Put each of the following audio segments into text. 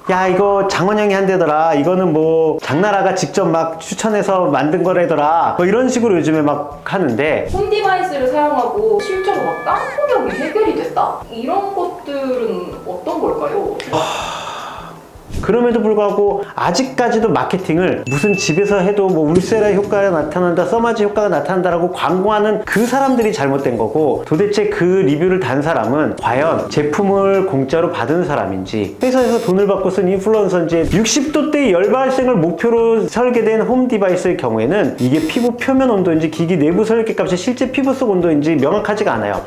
야 이거 장원영이 한대더라, 이거는 뭐 장나라가 직접 막 추천해서 만든 거래더라, 뭐 이런 식으로 요즘에 막 하는데, 홈 디바이스를 사용하고 실제로 막 땅폭염이 해결이 됐다? 이런 것들은 어떤 걸까요? 그럼에도 불구하고 아직까지도 마케팅을 무슨 집에서 해도 뭐 울세라 효과가 나타난다, 써마지 효과가 나타난다라고 광고하는 그 사람들이 잘못된 거고, 도대체 그 리뷰를 단 사람은 과연 제품을 공짜로 받은 사람인지, 회사에서 돈을 받고 쓴 인플루언서인지, 60도대 열 발생을 목표로 설계된 홈 디바이스의 경우에는 이게 피부 표면 온도인지 기기 내부 설계 값이 실제 피부 속 온도인지 명확하지가 않아요.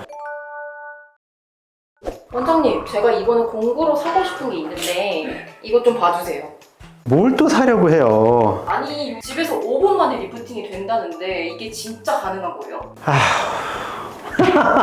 원장님, 제가 이거는 공구로 사고 싶은 게 있는데 이것 좀 봐주세요. 뭘 또 사려고 해요? 아니, 집에서 5분 만에 리프팅이 된다는데 이게 진짜 가능한 거예요?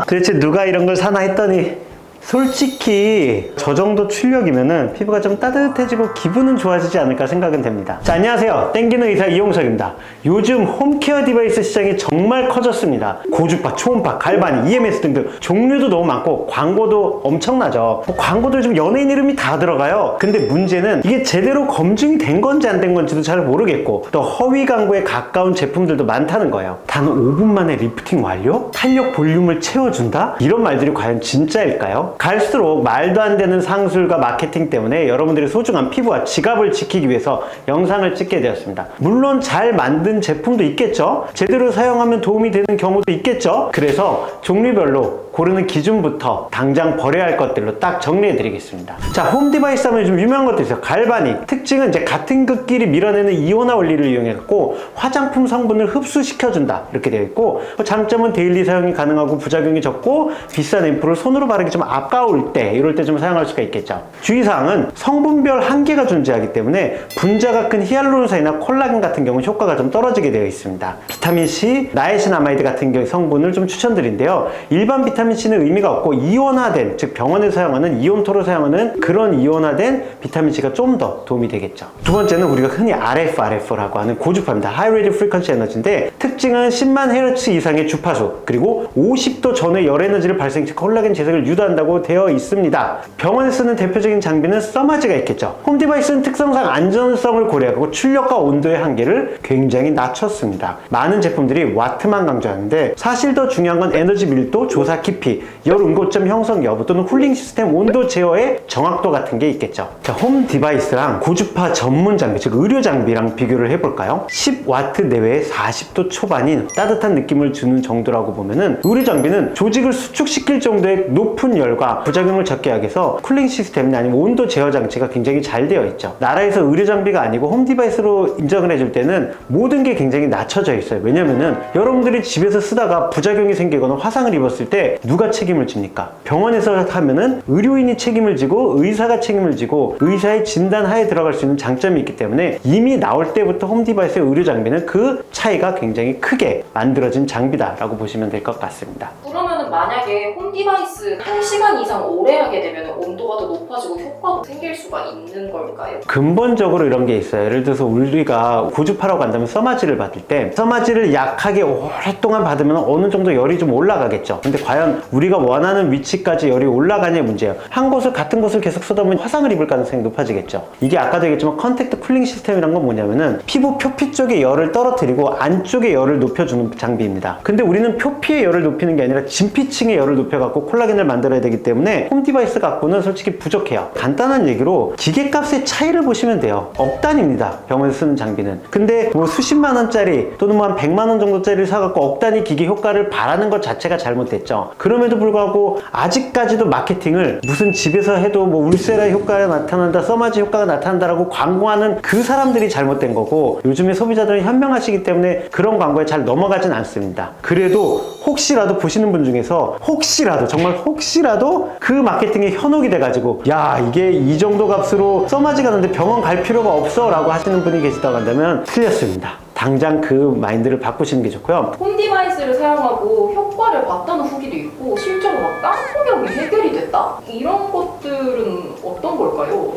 도대체 누가 이런 걸 사나 했더니, 솔직히 저 정도 출력이면은 피부가 좀 따뜻해지고 기분은 좋아지지 않을까 생각은 됩니다. 자, 안녕하세요. 땡기는 의사 이용석입니다. 요즘 홈케어 디바이스 시장이 정말 커졌습니다. 고주파, 초음파, 갈바니, EMS 등등 종류도 너무 많고 광고도 엄청나죠. 뭐 광고도 요즘 연예인 이름이 다 들어가요. 근데 문제는 이게 제대로 검증이 된 건지 안 된 건지도 잘 모르겠고, 또 허위 광고에 가까운 제품들도 많다는 거예요. 단 5분 만에 리프팅 완료? 탄력 볼륨을 채워준다? 이런 말들이 과연 진짜일까요? 갈수록 말도 안 되는 상술과 마케팅 때문에 여러분들의 소중한 피부와 지갑을 지키기 위해서 영상을 찍게 되었습니다. 물론 잘 만든 제품도 있겠죠? 제대로 사용하면 도움이 되는 경우도 있겠죠? 그래서 종류별로 고르는 기준부터 당장 버려야 할 것들로 딱 정리해 드리겠습니다. 자, 홈 디바이스 하면 좀 유명한 것도 있어요. 갈바닉. 특징은 이제 같은 극끼리 밀어내는 이온화 원리를 이용해갖고 화장품 성분을 흡수시켜준다, 이렇게 되어 있고, 장점은 데일리 사용이 가능하고 부작용이 적고, 비싼 앰플을 손으로 바르기 좀 아까울 때, 이럴 때 좀 사용할 수가 있겠죠. 주의사항은 성분별 한계가 존재하기 때문에 분자가 큰 히알루론산이나 콜라겐 같은 경우 효과가 좀 떨어지게 되어 있습니다. 비타민C, 나이신아마이드 같은 경우의 성분을 좀 추천드린데요. 일반 비타민C는 의미가 없고, 이온화된, 즉 병원에서 사용하는 이온토로 사용하는 그런 이온화된 비타민C가 좀 더 도움이 되겠죠. 두 번째는 우리가 흔히 RFRF라고 하는 고주파입니다. High Radio Frequency Energy인데, 특징은 10만 헤르츠 이상의 주파수, 그리고 50도 전후의 열 에너지를 발생시 콜라겐 재생을 유도한다고 되어 있습니다. 병원에 쓰는 대표적인 장비는 써마지가 있겠죠. 홈 디바이스는 특성상 안전성을 고려하고 출력과 온도의 한계를 굉장히 낮췄습니다. 많은 제품들이 와트만 강조하는데, 사실 더 중요한 건 에너지 밀도, 조사 깊이, 열 응고점 형성 여부 또는 쿨링 시스템 온도 제어의 정확도 같은 게 있겠죠. 자, 홈 디바이스랑 고주파 전문 장비, 즉 의료 장비랑 비교를 해볼까요? 10W 내외의 40도 초반인 따뜻한 느낌을 주는 정도라고 보면은, 의료 장비는 조직을 수축시킬 정도의 높은 열과 부작용을 적게 하기 위해서 쿨링 시스템이나 아니면 온도 제어 장치가 굉장히 잘 되어 있죠. 나라에서 의료 장비가 아니고 홈 디바이스로 인정을 해줄 때는 모든 게 굉장히 낮춰져 있어요. 왜냐면은 여러분들이 집에서 쓰다가 부작용이 생기거나 화상을 입었을 때 누가 책임을 집니까? 병원에서 하면은 의료인이 책임을 지고 의사가 책임을 지고 의사의 진단 하에 들어갈 수 있는 장점이 있기 때문에, 이미 나올 때부터 홈 디바이스의 의료 장비는 그 차이가 굉장히 크게 만들어진 장비다라고 보시면 될 것 같습니다. 그러면은 만약에 홈 디바이스 1시간 이상 오래 하게 되면 온도가 더 높아지고 효과도 생길 수가 있는 걸까요? 근본적으로 이런 게 있어요. 예를 들어서 우리가 고주파라고 한다면 써마지를 받을 때, 써마지를 약하게 오랫동안 받으면 어느 정도 열이 좀 올라가겠죠. 근데 과연 우리가 원하는 위치까지 열이 올라가냐의 문제예요. 한 곳을, 같은 곳을 계속 쓰다 보면 화상을 입을 가능성이 높아지겠죠. 이게 아까도 얘기했지만 컨택트 쿨링 시스템이란 건 뭐냐면은 피부 표피 쪽의 열을 떨어뜨리고 안쪽의 열을 높여주는 장비입니다. 근데 우리는 표피의 열을 높이는 게 아니라 진피층의 열을 높여갖고 콜라겐을 만들어야 되기 때문에 홈 디바이스 갖고는 솔직히 부족해요. 간단한 얘기로 기계값의 차이를 보시면 돼요. 억 단위입니다, 병원에서 쓰는 장비는. 근데 뭐 수십만 원짜리 또는 뭐 한 100만 원 정도짜리를 사갖고 억 단위 기계 효과를 바라는 것 자체가 잘못됐죠. 그럼에도 불구하고 아직까지도 마케팅을 무슨 집에서 해도 뭐 울세라 효과가 나타난다, 써마지 효과가 나타난다라고 광고하는 그 사람들이 잘못된 거고, 요즘에 소비자들은 현명하시기 때문에 그런 광고에 잘 넘어가진 않습니다. 그래도 혹시라도 보시는 분 중에서 혹시라도, 정말 혹시라도 그 마케팅에 현혹이 돼가지고, 야 이게 이 정도 값으로 써마지가 나는데 병원 갈 필요가 없어 라고 하시는 분이 계시다고 한다면 틀렸습니다. 당장 그 마인드를 바꾸시는 게 좋고요. 홈 디바이스를 사용하고 효과를 봤다는 후기도 있고, 실제로 막 땅폭염이 해결이 됐다? 이런 것들은 어떤 걸까요?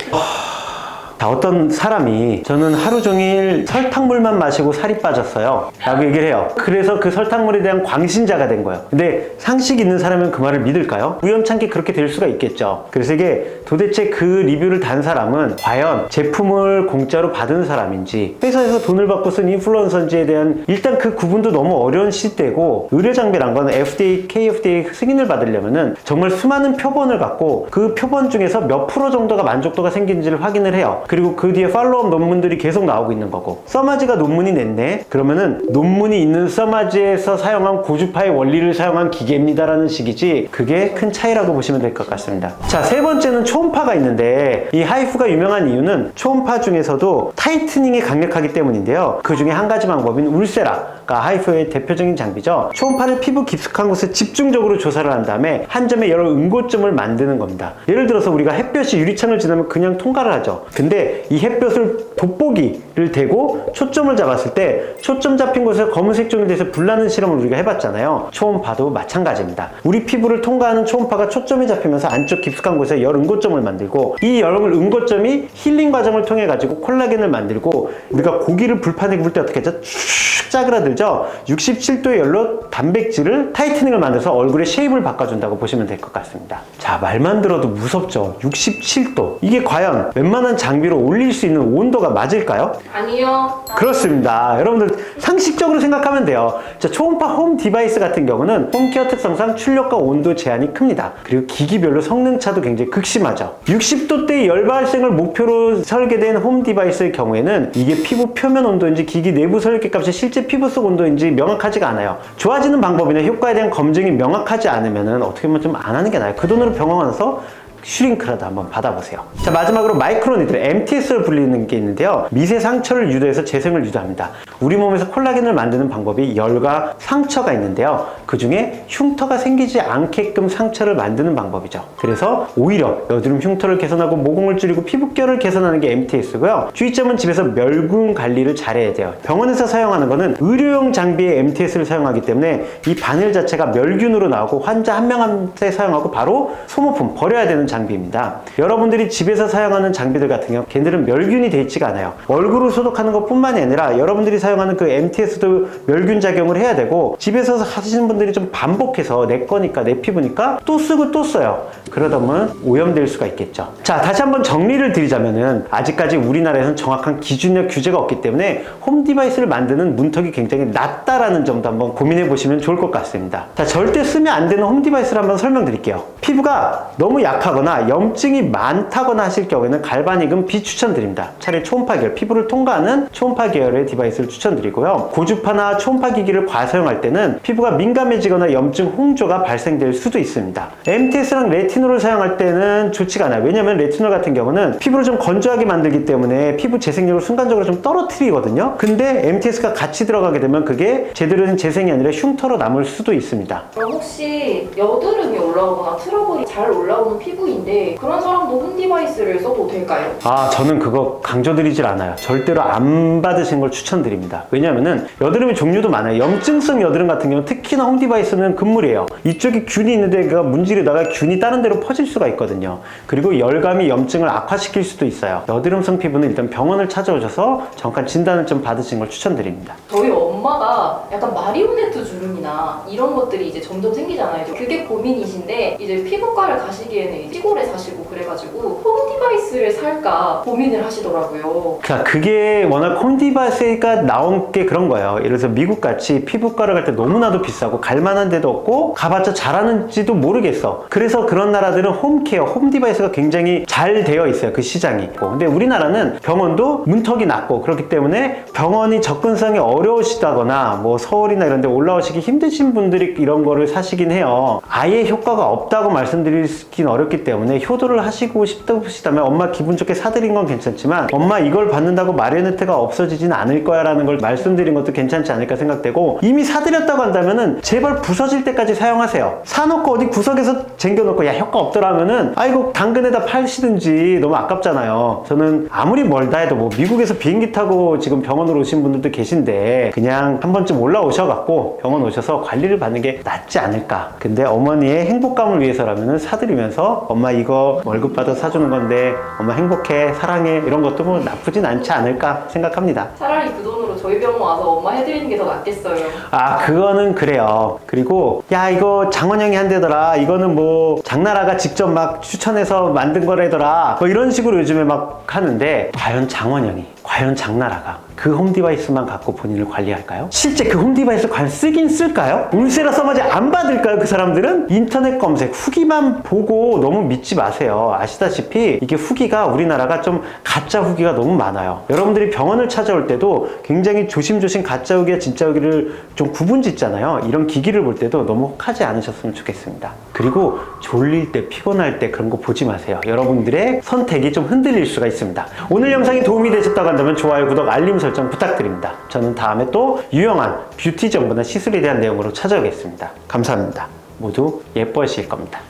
자, 어떤 사람이 저는 하루 종일 설탕물만 마시고 살이 빠졌어요 라고 얘기를 해요. 그래서 그 설탕물에 대한 광신자가 된 거예요. 근데 상식 있는 사람은 그 말을 믿을까요? 우연찮게 그렇게 될 수가 있겠죠. 그래서 이게 도대체 그 리뷰를 단 사람은 과연 제품을 공짜로 받은 사람인지 회사에서 돈을 받고 쓴 인플루언서인지에 대한 일단 그 구분도 너무 어려운 시대고, 의료장비란 건 FDA, KFDA 승인을 받으려면은 정말 수많은 표본을 갖고 그 표본 중에서 몇 프로 정도가 만족도가 생긴지를 확인을 해요. 그리고 그 뒤에 팔로우업 논문들이 계속 나오고 있는 거고, 써마지가 논문이 냈네? 그러면은 논문이 있는 써마지에서 사용한 고주파의 원리를 사용한 기계입니다라는 식이지, 그게 큰 차이라고 보시면 될 것 같습니다. 자, 세 번째는 초음파가 있는데, 이 하이프가 유명한 이유는 초음파 중에서도 타이트닝이 강력하기 때문인데요. 그 중에 한 가지 방법인 울세라가 하이프의 대표적인 장비죠. 초음파를 피부 깊숙한 곳에 집중적으로 조사를 한 다음에 한 점에 여러 응고점을 만드는 겁니다. 예를 들어서 우리가 햇볕이 유리창을 지나면 그냥 통과를 하죠. 근데 이 햇볕을 돋보기를 대고 초점을 잡았을 때 초점 잡힌 곳에 검은색 종이 돼서 불나는 실험을 우리가 해봤잖아요. 초음파도 마찬가지입니다. 우리 피부를 통과하는 초음파가 초점이 잡히면서 안쪽 깊숙한 곳에 열 응고점을 만들고, 이 열 응고점이 힐링 과정을 통해 가지고 콜라겐을 만들고, 우리가 고기를 불판에 구울 때 어떻게 하죠? 쭉 짜그라들죠? 67도의 열로 단백질을 타이트닝을 만들어서 얼굴의 쉐입을 바꿔준다고 보시면 될 것 같습니다. 자, 말만 들어도 무섭죠? 67도. 이게 과연 웬만한 장비로 올릴 수 있는 온도가 맞을까요? 아니요. 그렇습니다. 여러분들 상식적으로 생각하면 돼요. 자, 초음파 홈 디바이스 같은 경우는 홈케어 특성상 출력과 온도 제한이 큽니다. 그리고 기기별로 성능차도 굉장히 극심하죠. 60도대의 열 발생을 목표로 설계된 홈 디바이스의 경우에는 이게 피부 표면 온도인지 기기 내부 설계 값이 실제 피부 속 온도인지 명확하지가 않아요. 좋아지는 방법이나 효과에 대한 검증이 명확하지 않으면 어떻게 보면 좀 안 하는 게 나아요. 그 돈으로 병원 가서 슈링크라도 한번 받아보세요. 자, 마지막으로 마이크로니들, MTS로 불리는 게 있는데요. 미세 상처를 유도해서 재생을 유도합니다. 우리 몸에서 콜라겐을 만드는 방법이 열과 상처가 있는데요. 그 중에 흉터가 생기지 않게끔 상처를 만드는 방법이죠. 그래서 오히려 여드름 흉터를 개선하고 모공을 줄이고 피부결을 개선하는 게 MTS고요. 주의점은 집에서 멸균 관리를 잘해야 돼요. 병원에서 사용하는 거는 의료용 장비에 MTS를 사용하기 때문에 이 바늘 자체가 멸균으로 나오고 환자 한 명한테 사용하고 바로 소모품, 버려야 되는 장비입니다. 여러분들이 집에서 사용하는 장비들 같은 경우 걔네들은 멸균이 돼 있지가 않아요. 얼굴을 소독하는 것 뿐만이 아니라 여러분들이 사용하는 그 MTS도 멸균 작용을 해야 되고, 집에서 하시는 분들이 좀 반복해서 내 거니까, 내 피부니까 또 쓰고 또 써요. 그러다 보면 오염될 수가 있겠죠. 자, 다시 한번 정리를 드리자면은, 아직까지 우리나라에서는 정확한 기준이나 규제가 없기 때문에 홈 디바이스를 만드는 문턱이 굉장히 낮다라는 점도 한번 고민해 보시면 좋을 것 같습니다. 자, 절대 쓰면 안 되는 홈 디바이스를 한번 설명드릴게요. 피부가 너무 약하거나 염증이 많다거나 하실 경우에는 갈바닉은 비추천드립니다. 차라리 초음파 계열, 피부를 통과하는 초음파 계열의 디바이스를 추천드리고요. 고주파나 초음파 기기를 과사용할 때는 피부가 민감해지거나 염증 홍조가 발생될 수도 있습니다. MTS랑 레티놀을 사용할 때는 좋지가 않아요. 왜냐면 레티놀 같은 경우는 피부를 좀 건조하게 만들기 때문에 피부 재생력을 순간적으로 좀 떨어뜨리거든요. 근데 MTS가 같이 들어가게 되면 그게 제대로 된 재생이 아니라 흉터로 남을 수도 있습니다. 그럼 혹시 여드름이 올라오거나 트러블이 잘 올라오는 피부인데 그런 사람도 홈 디바이스를 써도 될까요? 아, 저는 그거 강조드리질 않아요. 절대로 안 받으신 걸 추천드립니다. 왜냐면은 여드름의 종류도 많아요. 염증성 여드름 같은 경우는 특히나 홈 디바이스는 금물이에요. 이쪽에 균이 있는데 그 문지르다가 균이 다른 데로 퍼질 수가 있거든요. 그리고 열감이 염증을 악화시킬 수도 있어요. 여드름성 피부는 일단 병원을 찾아오셔서 정확한 진단을 좀 받으신 걸 추천드립니다. 저희 엄마가 약간 마리오네트 주름이나 이런 것들이 이제 점점 생기잖아요. 그게 고민이신데 이제 피부과를 가시기에는 시골에 사시고 그래가지고 홈 디바이스를 살까 고민을 하시더라고요. 자, 그게 워낙 홈 디바이스가 나온 게 그런 거예요. 예를 들어서 미국같이 피부과를 갈 때 너무나도 비싸고 갈만한 데도 없고 가봤자 잘하는지도 모르겠어. 그래서 그런 나라들은 홈케어, 홈 디바이스가 굉장히 잘 되어 있어요. 그 시장이. 근데 우리나라는 병원도 문턱이 낮고 그렇기 때문에 병원이 접근성이 어려우시다거나 뭐 서울이나 이런 데 올라오시기 힘드신 분들이 이런 거를 사시긴 해요. 아예 효과가 없다고 말씀드리긴 어렵기 때문에 효도를 하시고 싶으시다면 엄마 기분 좋게 사드린 건 괜찮지만 엄마 이걸 받는다고 마리오네트가 없어지진 않을 거야 라는 걸 말씀드린 것도 괜찮지 않을까 생각되고, 이미 사드렸다고 한다면은 제발 부서질 때까지 사용하세요. 사놓고 어디 구석에서 쟁겨놓고 야 효과 없더라 하면은 아이고 당근에다 팔시든지, 너무 아깝잖아요. 저는 아무리 멀다 해도 뭐 미국에서 비행기 타고 지금 병원으로 오신 분들도 계신데 그냥 그냥 한 번쯤 올라오셔갖고 병원 오셔서 관리를 받는 게 낫지 않을까. 근데 어머니의 행복감을 위해서라면 사드리면서 엄마 이거 월급 받아 사주는 건데 엄마 행복해, 사랑해, 이런 것도 뭐 나쁘진 않지 않을까 생각합니다. 차라리 그 돈으로 저희 병원 와서 엄마 해드리는 게 더 낫겠어요. 아, 그거는 그래요. 그리고 야, 이거 장원영이 한대더라, 이거는 뭐 장나라가 직접 막 추천해서 만든 거래더라, 뭐 이런 식으로 요즘에 막 하는데, 과연 장원영이, 과연 장나라가 그 홈디바이스만 갖고 본인을 관리할까요? 실제 그 홈디바이스 과연 쓰긴 쓸까요? 울세라 써마지 안 받을까요? 그 사람들은? 인터넷 검색 후기만 보고 너무 믿지 마세요. 아시다시피 이게 후기가, 우리나라가 좀 가짜 후기가 너무 많아요. 여러분들이 병원을 찾아올 때도 굉장히 조심조심 가짜 후기와 진짜 후기를 좀 구분 짓잖아요. 이런 기기를 볼 때도 너무 혹하지 않으셨으면 좋겠습니다. 그리고 졸릴 때, 피곤할 때 그런 거 보지 마세요. 여러분들의 선택이 좀 흔들릴 수가 있습니다. 오늘 영상이 도움이 되셨다고 한다면 좋아요, 구독, 알림 설정 부탁드립니다. 저는 다음에 또 유용한 뷰티 정보나 시술에 대한 내용으로 찾아오겠습니다. 감사합니다. 모두 예뻐지실 겁니다.